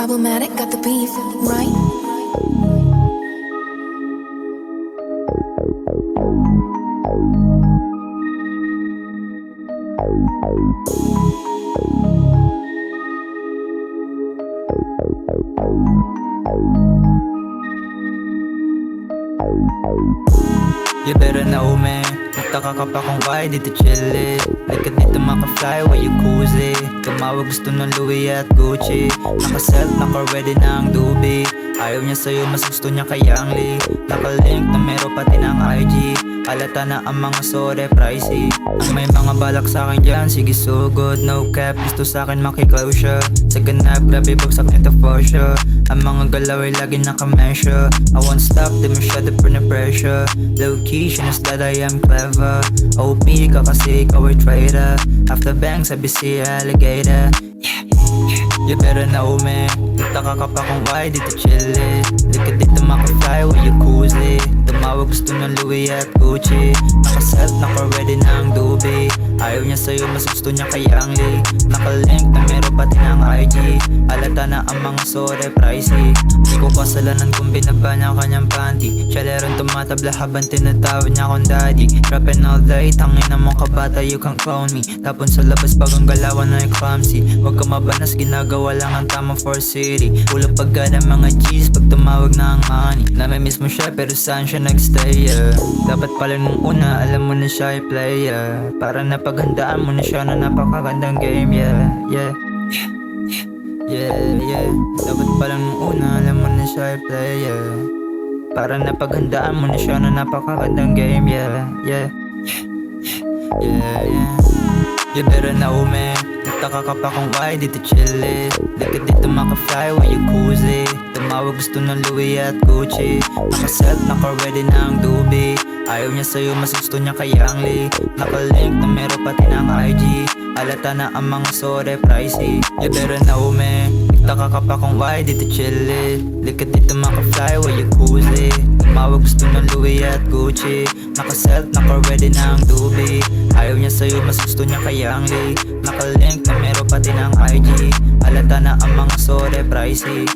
Problematic, got the beef, right? You better know me. Nagtaka ka pa kung why dito chillin'. Like dito maka-fly while you cruise. Tumawag gusto ng Louis at Gucci. Naka-set, naka-ready na ang doobie. Ayaw niya sa'yo, mas gusto niya kay Yang Lee. Naka-link na meron pati ng IG. Halata na ang mga sore pricey. Ang may mga balak sa'kin dyan, sige sugod. No cap, gusto sa'kin makiclose siya. Sa ganap, grabe bagsak nito for sure. Ang mga galaw ay lagi nakamesya. I won't stop, di masyado for na pressure. Low-key, she knows that I am clever. OP ka kasi ikaw ay traitor. After bang, sabi si alligator. You better know me. Nagtaka ka pa kung why dito chillin'. Look at dito maka-fly while you cruise. Tumawag gusto ng Louis at Gucci. Naka-set, naka-ready na ang doobie. Ayaw niya sa'yo, mas gusto niya kay Yang Lee. Naka-link na meron pati ng IG. Halata na ang mga sore pricey. Di ko kasalanan kung binaba niya kanyang panty. Siya leron tumatabla habang tinatawag niya akong daddy. Rapping all day, tangin na mong kabata, you can clone me. Tapon sa labas pag ang galawan ay clumsy. Huwag ka mabanas, ginagawa lang ang tama for city. Ulo pagka ng mga G's pag tumawag na ang money. Namimiss mo siya pero saan siya nagstay, yeah. Dapat pala nung una, alam mo na siya ay player. Para napaghandaan mo na siya na napakagandang game, yeah, yeah. Yeah. Dapat pala nung una, alam mo na siya ay player. Para napaghandaan mo na siya na napakagandang game, yeah. You better know me. Nagtaka ka pa kung why dito chillin'. Like dito maka-fly while you cruise. Tumawag gusto ng Louis at Gucci. Naka-set, naka-ready na ang doobie. Ayaw niya sa'yo, mas gusto niya kay Yang Lee. Naka-link na meron pati ng IG. Halata na ang mga sore pricey. You better know me. Nagtaka ka pa kung why dito chillin'. Like dito maka-fly while you cruise. Tumawag gusto ng Louis at Gucci. Naka-set, naka-ready na ang doobie. Ayaw niya sa'yo, mas gusto niya kay Yang Lee. Naka-link na meron pati ng IG. Halata na ang mga sore pricey.